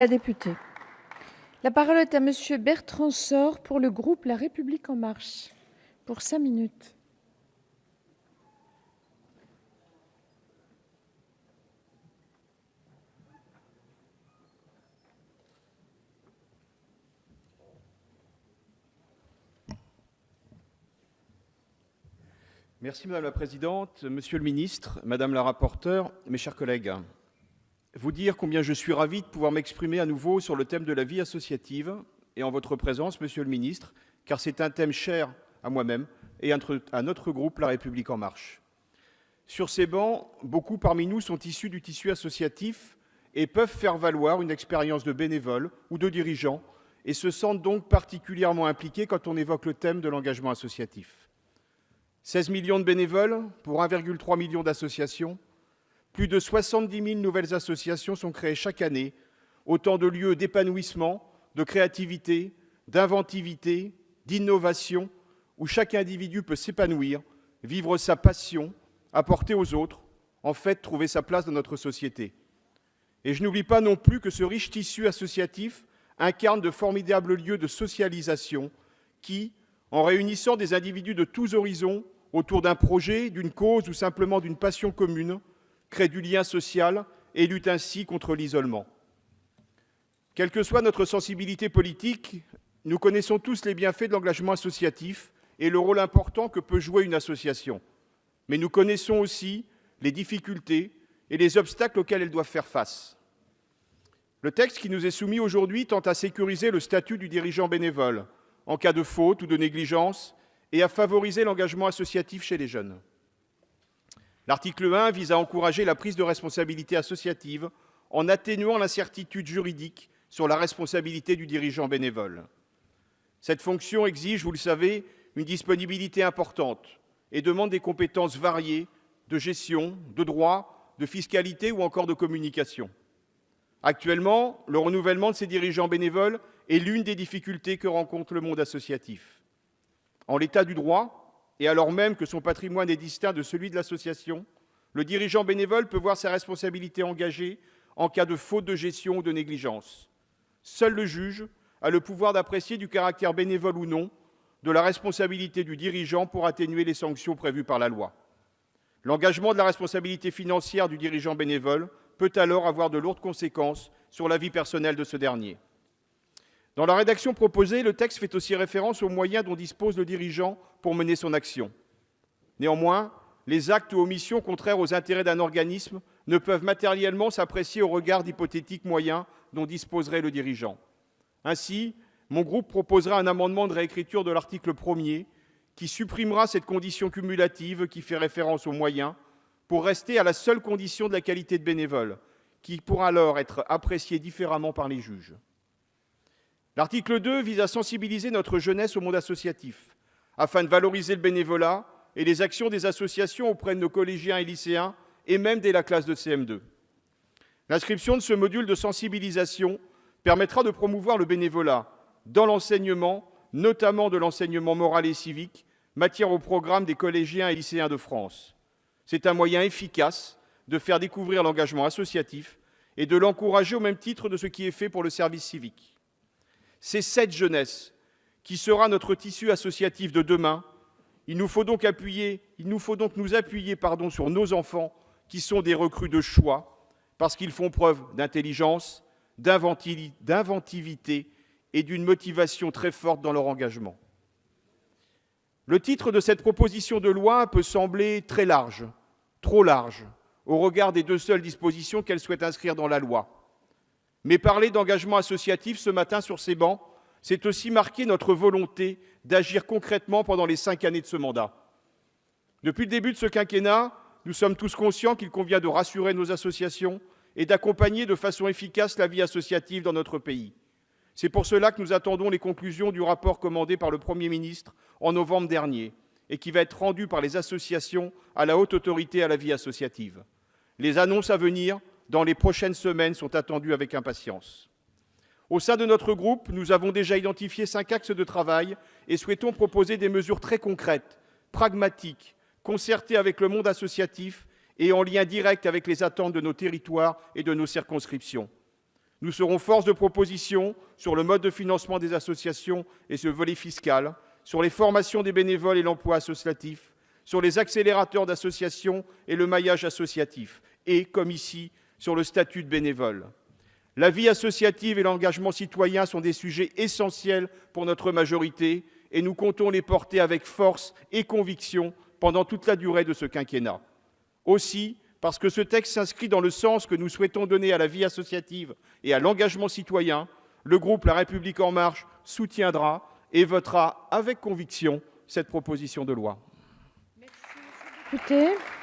La députée. La parole est à Monsieur Bertrand Sor pour le groupe La République En Marche, pour 5 minutes. Merci Madame la Présidente, Monsieur le Ministre, Madame la rapporteure, mes chers collègues. Vous dire combien je suis ravi de pouvoir m'exprimer à nouveau sur le thème de la vie associative et en votre présence, Monsieur le Ministre, car c'est un thème cher à moi-même et à notre groupe La République En Marche. Sur ces bancs, beaucoup parmi nous sont issus du tissu associatif et peuvent faire valoir une expérience de bénévole ou de dirigeant et se sentent donc particulièrement impliqués quand on évoque le thème de l'engagement associatif. 16 millions de bénévoles pour 1,3 million d'associations. Plus de 70 000 nouvelles associations sont créées chaque année, autant de lieux d'épanouissement, de créativité, d'inventivité, d'innovation, où chaque individu peut s'épanouir, vivre sa passion, apporter aux autres, en fait trouver sa place dans notre société. Et je n'oublie pas non plus que ce riche tissu associatif incarne de formidables lieux de socialisation qui, en réunissant des individus de tous horizons autour d'un projet, d'une cause ou simplement d'une passion commune, crée du lien social et lutte ainsi contre l'isolement. Quelle que soit notre sensibilité politique, nous connaissons tous les bienfaits de l'engagement associatif et le rôle important que peut jouer une association. Mais nous connaissons aussi les difficultés et les obstacles auxquels elle doit faire face. Le texte qui nous est soumis aujourd'hui tente à sécuriser le statut du dirigeant bénévole en cas de faute ou de négligence et à favoriser l'engagement associatif chez les jeunes. L'article 1 vise à encourager la prise de responsabilité associative en atténuant l'incertitude juridique sur la responsabilité du dirigeant bénévole. Cette fonction exige, vous le savez, une disponibilité importante et demande des compétences variées de gestion, de droit, de fiscalité ou encore de communication. Actuellement, le renouvellement de ces dirigeants bénévoles est l'une des difficultés que rencontre le monde associatif. En l'état du droit, et alors même que son patrimoine est distinct de celui de l'association, le dirigeant bénévole peut voir sa responsabilité engagée en cas de faute de gestion ou de négligence. Seul le juge a le pouvoir d'apprécier du caractère bénévole ou non de la responsabilité du dirigeant pour atténuer les sanctions prévues par la loi. L'engagement de la responsabilité financière du dirigeant bénévole peut alors avoir de lourdes conséquences sur la vie personnelle de ce dernier. Dans la rédaction proposée, le texte fait aussi référence aux moyens dont dispose le dirigeant pour mener son action. Néanmoins, les actes ou omissions contraires aux intérêts d'un organisme ne peuvent matériellement s'apprécier au regard d'hypothétiques moyens dont disposerait le dirigeant. Ainsi, mon groupe proposera un amendement de réécriture de l'article 1er qui supprimera cette condition cumulative qui fait référence aux moyens pour rester à la seule condition de la qualité de bénévole, qui pourra alors être appréciée différemment par les juges. L'article 2 vise à sensibiliser notre jeunesse au monde associatif, afin de valoriser le bénévolat et les actions des associations auprès de nos collégiens et lycéens, et même dès la classe de CM2. L'inscription de ce module de sensibilisation permettra de promouvoir le bénévolat dans l'enseignement, notamment de l'enseignement moral et civique, matière au programme des collégiens et lycéens de France. C'est un moyen efficace de faire découvrir l'engagement associatif et de l'encourager au même titre de ce qui est fait pour le service civique. C'est cette jeunesse qui sera notre tissu associatif de demain. Il nous faut donc nous appuyer sur nos enfants qui sont des recrues de choix parce qu'ils font preuve d'intelligence, d'inventivité et d'une motivation très forte dans leur engagement. Le titre de cette proposition de loi peut sembler très large, trop large, au regard des 2 seules dispositions qu'elle souhaite inscrire dans la loi. Mais parler d'engagement associatif ce matin sur ces bancs, c'est aussi marquer notre volonté d'agir concrètement pendant les 5 années de ce mandat. Depuis le début de ce quinquennat, nous sommes tous conscients qu'il convient de rassurer nos associations et d'accompagner de façon efficace la vie associative dans notre pays. C'est pour cela que nous attendons les conclusions du rapport commandé par le Premier ministre en novembre dernier et qui va être rendu par les associations à la Haute Autorité à la vie associative. Les annonces à venir dans les prochaines semaines sont attendues avec impatience. Au sein de notre groupe, nous avons déjà identifié 5 axes de travail et souhaitons proposer des mesures très concrètes, pragmatiques, concertées avec le monde associatif et en lien direct avec les attentes de nos territoires et de nos circonscriptions. Nous serons force de proposition sur le mode de financement des associations et sur le volet fiscal, sur les formations des bénévoles et l'emploi associatif, sur les accélérateurs d'associations et le maillage associatif, et, comme ici, sur le statut de bénévole. La vie associative et l'engagement citoyen sont des sujets essentiels pour notre majorité et nous comptons les porter avec force et conviction pendant toute la durée de ce quinquennat. Aussi, parce que ce texte s'inscrit dans le sens que nous souhaitons donner à la vie associative et à l'engagement citoyen, le groupe La République En Marche soutiendra et votera avec conviction cette proposition de loi. Merci, monsieur le député.